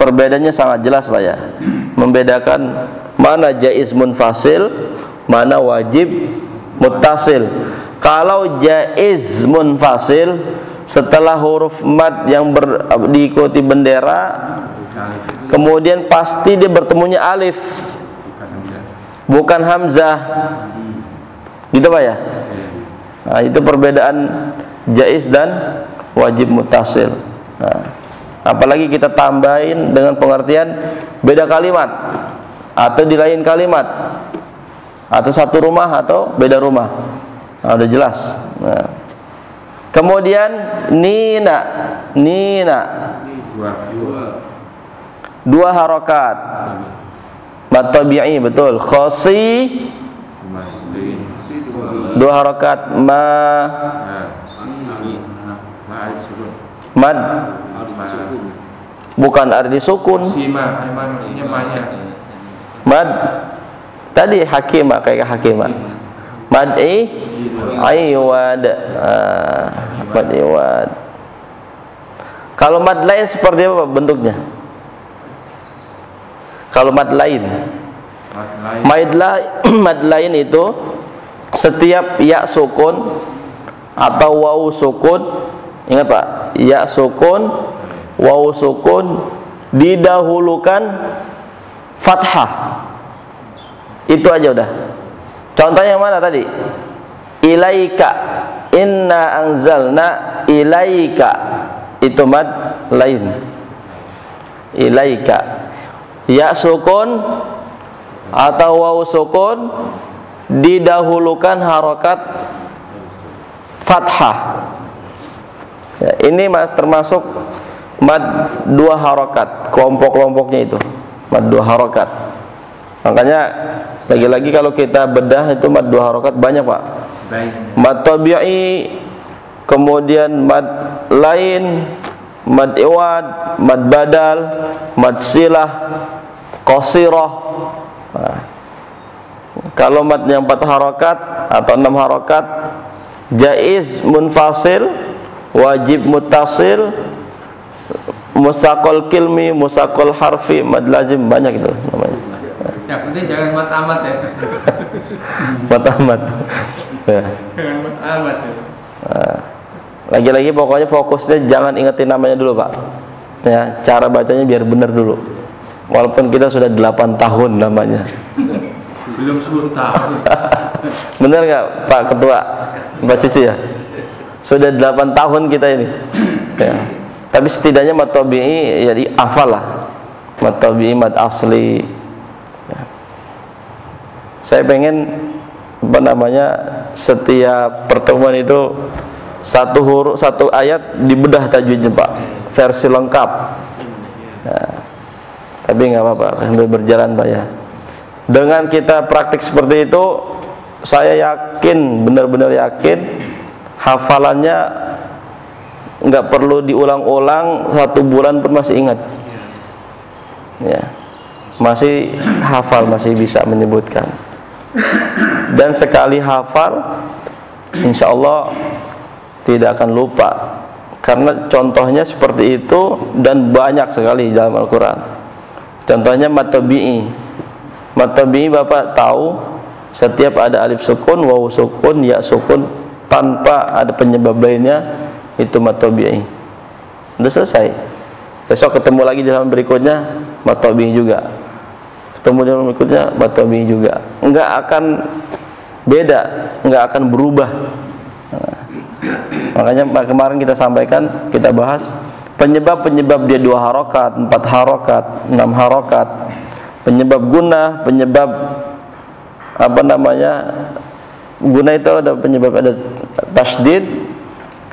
perbedaannya sangat jelas, Pak ya. Membedakan mana jaiz munfasil, mana wajib muttasil. Kalau jaiz munfasil, setelah huruf mad yang diikuti bendera, kemudian pasti dia bertemunya alif, bukan hamzah. Gitu, Pak ya? Nah, itu perbedaan jaiz dan wajib muttasil. Nah, apalagi kita tambahin dengan pengertian beda kalimat, atau di lain kalimat, atau satu rumah atau beda rumah. Nah, udah jelas. Nah. Kemudian nina, dua harokat, mad tabi'i, betul. Khosi, dua harokat, mad, bukan ardi sukun. Mad tadi hakimah, kayak hakimah. Mad iwad, mad iwad. Kalau mad lain seperti apa bentuknya? Kalau mad lain, mad lain itu setiap ya sukun atau wawu sukun, ingat Pak, ya sukun, wawu sukun didahulukan fathah. Itu aja udah. Contohnya yang mana tadi? Ilaika, inna anzalna ilaika. Itu mad lain. Ilaika. Ya sukun atau wawu sukun didahulukan harokat fathah. Ya, ini termasuk mad 2 harokat. Kelompok-kelompoknya itu mad 2 harokat. Makanya lagi-lagi kalau kita bedah itu mad 2 harokat banyak, Pak. Mad tabi'i, kemudian mad lain, mad iwad, mad badal, mad silah, qasirah. Nah, kalau mad yang 4 harokat atau 6 harokat, jaiz munfasil, wajib muttasil, mustaqal kilmi, mustaqal harfi, mad lazim, banyak itu namanya. Yang penting jangan mat amat ya. Mat amat. Ya. Jangan mat amat ya. Nah, lagi-lagi pokoknya fokusnya jangan ingetin namanya dulu, Pak. Ya, cara bacanya biar benar dulu. Walaupun kita sudah 8 tahun namanya. Belum 10 tahun. Benar nggak, Pak Ketua, Mbak Cici ya? Sudah 8 tahun kita ini. Ya. Tapi setidaknya mad tabi'i jadi hafal lah. Mad tabi'i, mad asli. Ya. Saya pengen setiap pertemuan itu satu huruf, satu ayat dibedah tajwidnya, Pak, versi lengkap. Ya. Tapi nggak apa-apa, sambil berjalan, Pak ya. Dengan kita praktik seperti itu, saya yakin, benar-benar yakin, hafalannya nggak perlu diulang-ulang, 1 bulan pun masih ingat. Ya, masih hafal, masih bisa menyebutkan. Dan sekali hafal, insya Allah tidak akan lupa. Karena contohnya seperti itu dan banyak sekali dalam Al-Quran. Contohnya matabi'i. Matabi'i Bapak tahu, setiap ada alif sukun, wawu sukun, ya sukun, tanpa ada penyebab lainnya, itu matabi'i. Sudah selesai. Besok ketemu lagi di halaman berikutnya, matabi'i juga. Ketemu di halaman berikutnya, matabi'i juga. Enggak akan beda, enggak akan berubah. Makanya kemarin kita sampaikan, kita bahas penyebab-penyebab dia 2 harokat, 4 harokat, 6 harokat, penyebab gunnah, penyebab apa namanya, gunnah itu ada penyebab, ada tasydid,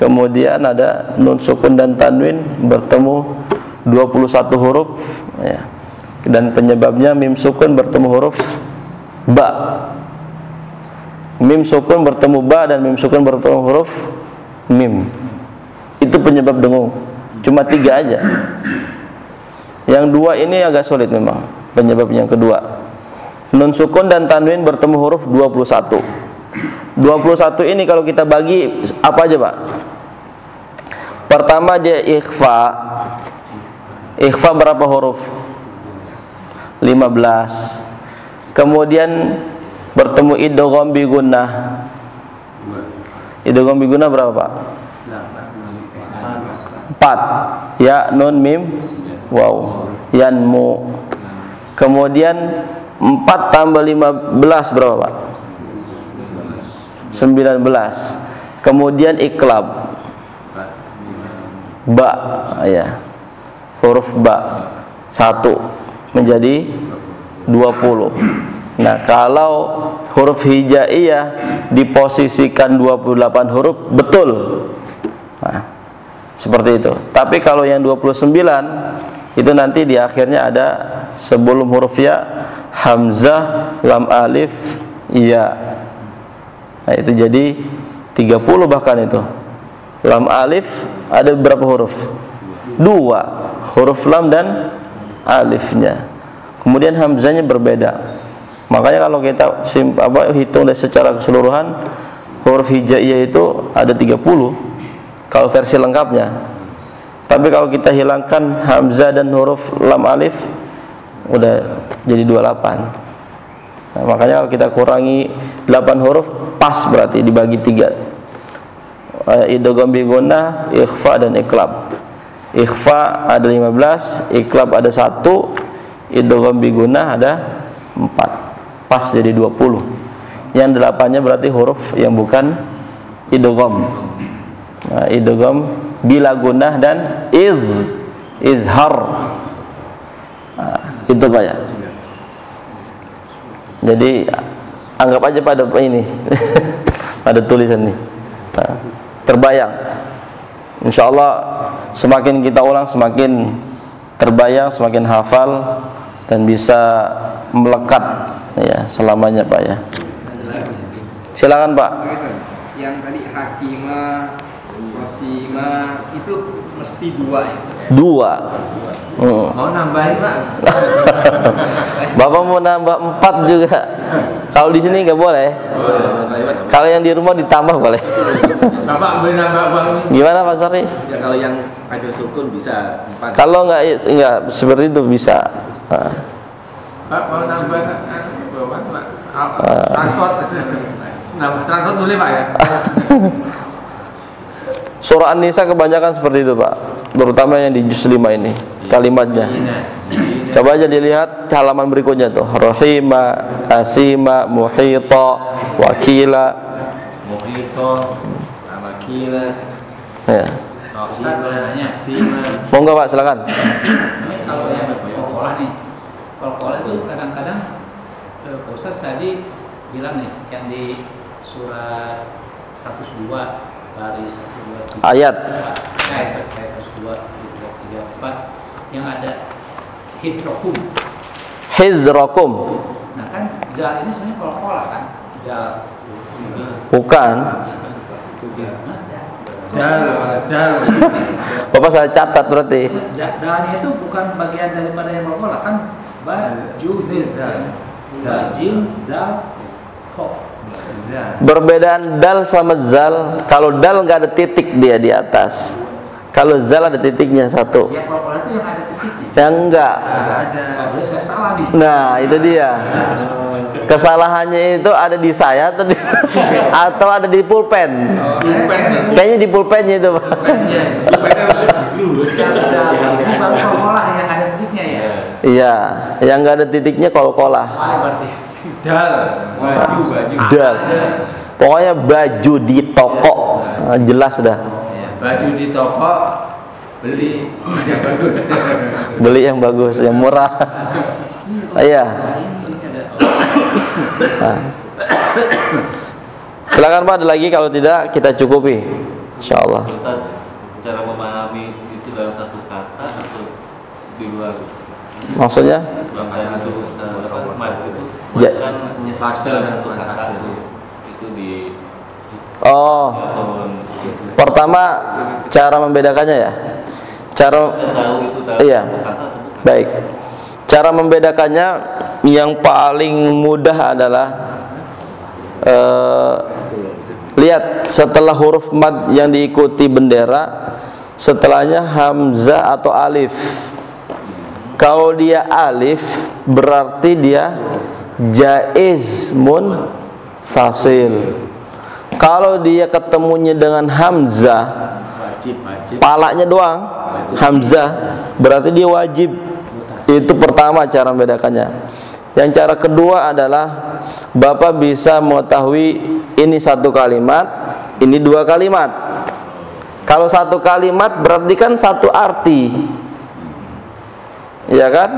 kemudian ada nun sukun dan tanwin bertemu 21 huruf ya. Dan penyebabnya mim sukun bertemu huruf ba, mim sukun bertemu ba, dan mim sukun bertemu huruf mim. Itu penyebab dengung. Cuma 3 aja. Yang 2 ini agak sulit memang. Penyebab yang kedua, nun sukun dan tanwin bertemu huruf 21. 21 ini kalau kita bagi apa aja Pak? Pertama dia ikhfa. Ikhfa berapa huruf? 15. Kemudian bertemu idgham bi gunnah. Idgham bi gunnah berapa Pak? 4. Ya nun mim waw, yanmu. Kemudian 4 tambah 15 berapa Pak? 19. Kemudian iklab ba, ya, huruf ba 1 menjadi 20. Nah, kalau huruf hijaiyah diposisikan 28 huruf, betul. Nah, seperti itu. Tapi kalau yang 29 itu nanti di akhirnya ada sebelum huruf ya hamzah, lam alif, ya. Nah, itu jadi 30 bahkan itu. Lam alif ada berapa huruf? 2 huruf lam dan alifnya. Kemudian hamzahnya berbeda. Makanya kalau kita hitung dari secara keseluruhan, huruf hijaiyah itu ada 30 kalau versi lengkapnya. Tapi kalau kita hilangkan hamzah dan huruf lam alif, udah jadi 28. Nah, makanya kalau kita kurangi 8 huruf, pas berarti dibagi 3. Idgham bi gunnah, ikhfa dan iklab. Ikhfa ada 15, iklab ada 1, idgham bi gunnah ada 4. Pas jadi 20. Yang 8-nya berarti huruf yang bukan idgham. Nah, idgham bila gunnah dan izhar. Nah, itu Pak ya. Jadi anggap aja pada ini pada tulisan ini. Nah, terbayang. Insyaallah semakin kita ulang semakin terbayang, semakin hafal dan bisa melekat ya selamanya Pak ya. Silakan Pak. Yang tadi hakimah, qasima itu mesti 2 itu. 2. Mau nambahin Pak? Bapak mau nambah 4 juga. Kalau di sini nggak boleh. Kalau yang di rumah ditambah boleh. Bapak boleh nambah Bang? Gimana Pak Sari? Ya kalau yang ada sukun bisa 4. Kalau nggak seperti itu bisa. Nah. Pak mau nambah transport? Nambah transport boleh Pak ya? Surah An-Nisa kebanyakan seperti itu Pak, terutama yang di juz 5 ini kalimatnya. Coba aja dilihat halaman berikutnya tuh, rahima, asima, muhita, wakila. Wakila. Ya. Ustaz boleh nanya? Monggo Pak, silakan. Kalau yang kolkolah nih, kolkolah itu kadang-kadang Ustaz tadi bilang nih yang di surat 102 baris 1, 2, 3, ayat 1, 2, 3, 4 yang ada hidrokum. Hizrakum. Nah kan Zal ini sebenarnya kol-kolah kan? Zal. Bukan. Dal. Bapak saya catat berarti. Dalnya itu bukan bagian daripada yang kol-kolah kan? Baju dal. Bajin dal kok. Perbedaan dal sama zal, kalau dal nggak ada titik dia di atas, kalau zal ada titiknya satu. Ya kol-kolah itu yang ada titiknya. Yang enggak. Ada. Saya salah nih. Nah itu dia. Kesalahannya itu ada di saya atau atau ada di pulpen. Kayaknya di pulpennya itu, Pak. Baru kol-kolah yang ada titiknya ya. Iya, yang nggak ada titiknya kol-kolah. Dal. Dal. Pokoknya baju di toko. Nah, jelas dah. Baju di toko beli yang bagus. Beli yang bagus, yang murah. Iya. Nah. Silakan Pak, ada lagi, kalau tidak kita cukupi. Insyaallah. Ustaz, cara memahami itu dalam satu kata atau di luar? Maksudnya? Bahkan itu mat itu Ja- kan Farsel dalam dan satu bukan kata farsel. itu di Oh, pertama cara membedakannya ya. Cara kita tahu itu dalam iya. satu kata atau bukan? Baik. Cara membedakannya yang paling mudah adalah lihat setelah huruf mad yang diikuti bendera, setelahnya hamzah atau alif. Kalau dia alif berarti dia jaiz munfasil. Kalau dia ketemunya dengan hamzah, palanya doang hamzah, berarti dia wajib. Itu pertama cara membedakannya. Yang cara kedua adalah Bapak bisa mengetahui ini satu kalimat, ini dua kalimat. Kalau satu kalimat berarti kan satu arti, ya kan?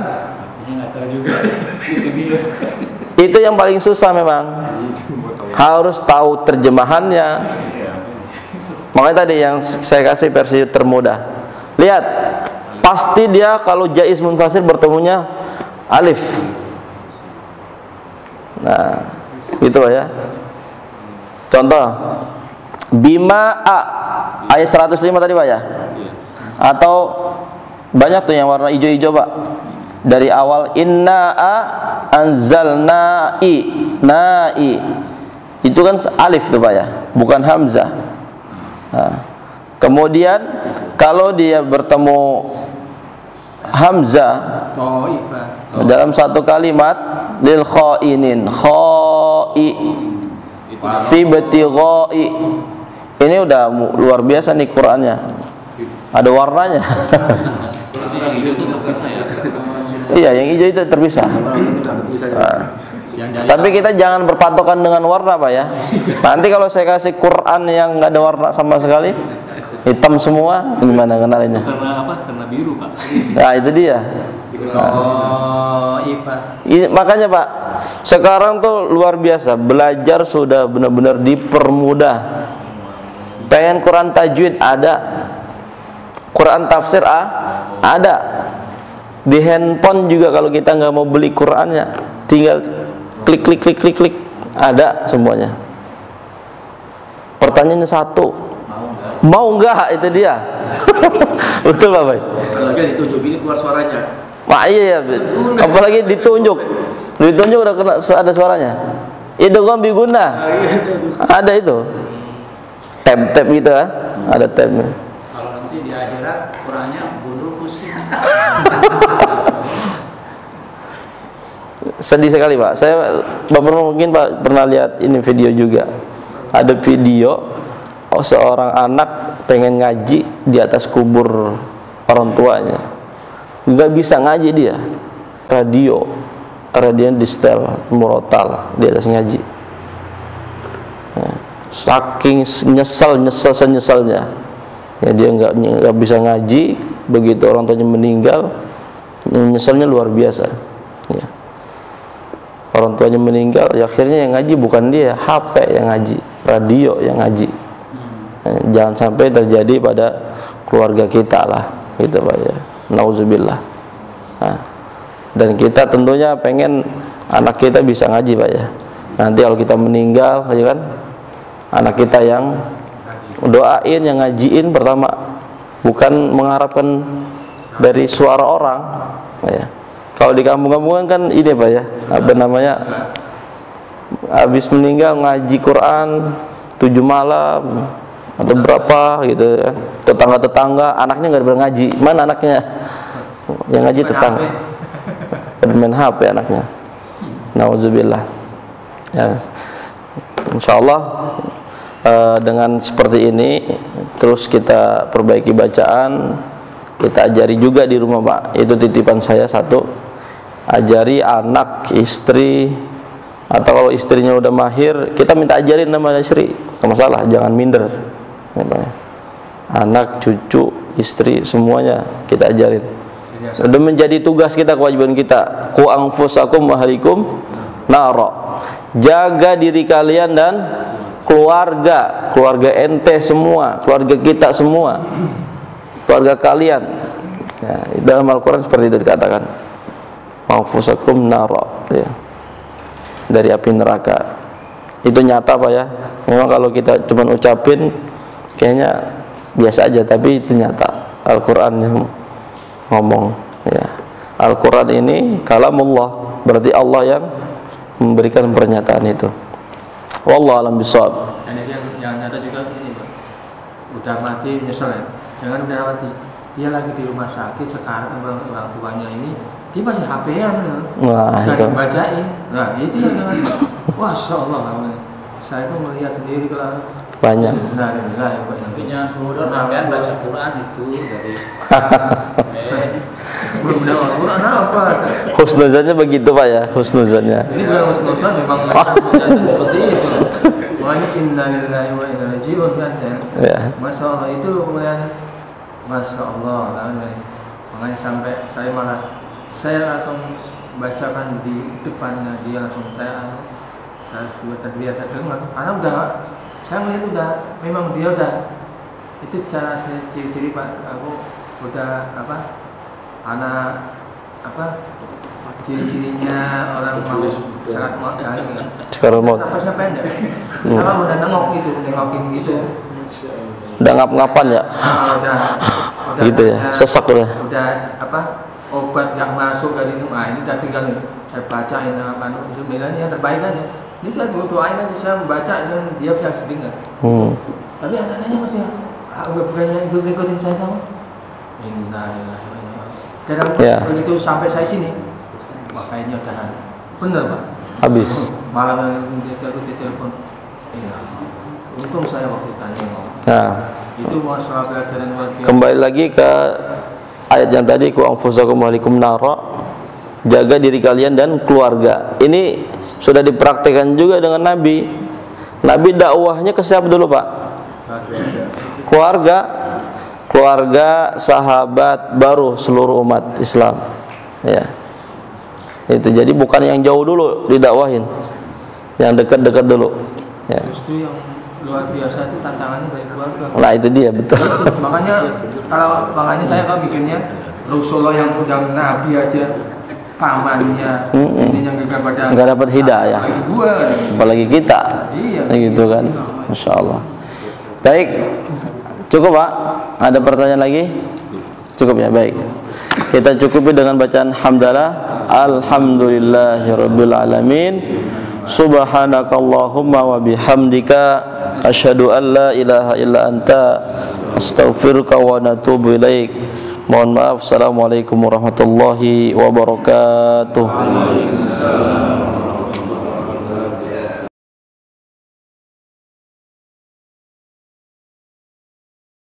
Itu yang paling susah memang. Harus tahu terjemahannya. Makanya tadi yang saya kasih versi termudah. Lihat, pasti dia kalau jaiz munfasil bertemunya alif. Nah, gitu ya. Contoh, bima a ayat 105 tadi Pak ya. Atau banyak tuh yang warna hijau-hijau Pak. Dari awal inna a anzalna i na'i. Itu kan alif tuh Pak ya, bukan hamzah. Nah, kemudian kalau dia bertemu hamzah dalam satu kalimat lil khainin khai fi batigha'i, ini udah luar biasa nih Qur'annya, ada warnanya. Iya, yang hijau itu terpisah. Nah, tapi kita jangan berpatokan dengan warna Pak ya. Nanti kalau saya kasih Quran yang nggak ada warna sama sekali, hitam semua, gimana kenalinnya? Karena apa? Karena biru Pak. Nah itu dia. Makanya Pak, sekarang tuh luar biasa, belajar sudah benar-benar dipermudah. Pengen Quran tajwid ada, Quran tafsir ada. Di handphone juga kalau kita nggak mau beli Qurannya, tinggal klik ada semuanya. Pertanyaannya satu, mau nggak? Itu dia. Betul Pak Bay? Kalau dia ditunjuk ini keluar suaranya. Wah iya ya, apalagi ditunjuk udah kena, ada suaranya. Itu kan biguna, ada itu tab gitu kan, ada tabnya. Kalau nanti di akhirat Qurannya gundul pusing. Sedih sekali Pak. Bapak mungkin Pak pernah lihat ini video juga. Ada video seorang anak pengen ngaji di atas kubur orang tuanya. Nggak bisa ngaji dia. Radio di setel murotal di atas ngaji. Saking nyeselnya. Ya dia nggak bisa ngaji. Begitu orang tuanya meninggal, nyeselnya luar biasa. Ya. Orang tuanya meninggal, ya akhirnya yang ngaji bukan dia, HP yang ngaji, radio yang ngaji. Jangan sampai terjadi pada keluarga kita lah, gitu Pak ya. Nauzubillah. Nah, dan kita tentunya pengen anak kita bisa ngaji Pak ya. Nanti kalau kita meninggal ya kan, anak kita yang doain, yang ngajiin pertama, bukan mengharapkan dari suara orang ya. Kalau di kampung-kampungan kan ini Pak ya, apa namanya, habis meninggal ngaji Quran 7 malam atau berapa gitu kan. Tetangga-tetangga anaknya nggak ngaji, mana anaknya? Yang ngaji tetangga, main HP anaknya. Nauzubillah ya. Insyaallah dengan seperti ini terus kita perbaiki bacaan, kita ajari juga di rumah Pak. Itu titipan saya satu, ajari anak, istri, atau kalau istrinya udah mahir kita minta ajarin nama istri, nggak masalah, jangan minder ya, Pak. Anak, cucu, istri semuanya kita ajarin. Sudah menjadi tugas kita, kewajiban kita. Qu anfusakum wa ahlikum nara. Jaga diri kalian dan keluarga ente semua, keluarga kita semua, keluarga kalian ya, dalam Al-Quran seperti itu dikatakan, anfusakum nara ya, dari api neraka. Itu nyata Pak ya. Memang kalau kita cuma ucapin kayaknya biasa aja, tapi itu nyata. Al-Quran yang ngomong ya. Al-Quran ini kalamullah, berarti Allah yang memberikan pernyataan itu. Wallahu a'lam bishawab. Yang nyata juga ini Pak, udah mati nyesel ya, jangan udah mati, dia lagi di rumah sakit sekarang, orang tuanya ini dia masih HP-an, Wah, itu bacain. Nah itu yang jangan. Masya Allah, saya tuh melihat sendiri kalau banyak. Nah ya Pak, intinya sudah sampean baca Quran itu dari belum ada Al-Quran apa? Husnuzannya begitu Pak ya, husnuzannya. Ini bukan husnuzan, memang seperti itu. Makanya inna lillahi wa inna ilaihi raji'un kan ya. Masya Allah itu melihat, Masya Allah lah. Makanya sampai saya langsung bacakan di depannya dia, langsung saya buat terbiasa dengar. Karena udah saya melihat udah, memang dia udah, itu cara saya ciri-ciri Pak, aku udah apa, anak apa, ciri-cirinya orang mau sangat mau sekarang mau nafasnya pendek, kalau udah nengokin gitu, udah ngap-ngapan ya, udah gitu ya, sesak udah apa, obat yang masuk dari itu, ini udah tinggal nih saya bacain apa, sebenarnya yang terbaik aja. Ini kan doain aja, saya membaca dan dia bisa dengar. Tapi anak-anaknya masih bukannya ikut-ikutin saya kamu. Innalillahi wa inna ilaihi raji'un. Begitu sampai saya sini, makanya udah bener Pak. Habis. Malam dia di telepon. Untung saya waktu tanya. Nah, itu masalah pelajaran luar biasa. Kembali lagi ke ayat yang tadi, ku anfusakum wa ahlikum nara. Jaga diri kalian dan keluarga. Ini sudah dipraktikkan juga dengan Nabi. Nabi dakwahnya ke siapa dulu Pak? Keluarga, sahabat, baru seluruh umat Islam. Ya. Itu jadi bukan yang jauh dulu didakwahin, yang dekat-dekat dulu. Ya. Justru yang luar biasa itu tantangannya dari keluarga. Nah itu dia betul. Itu, makanya saya kan mikirnya Rasulullah yang udah Nabi aja, pamannya, ininya nggak dapat hidayah. Apalagi kita. Iya. Gitu kan. Masya Allah. Baik, cukup Pak. Ada pertanyaan lagi? Cukup ya, baik. Kita cukupi dengan bacaan hamdalah. Alhamdulillahirabbil alamin. Subhanakallahumma wa bihamdika asyhadu an la ilaha illa anta astaghfiruka wa natubu ilaik. Mohon maaf. Assalamualaikum warahmatullahi wabarakatuh.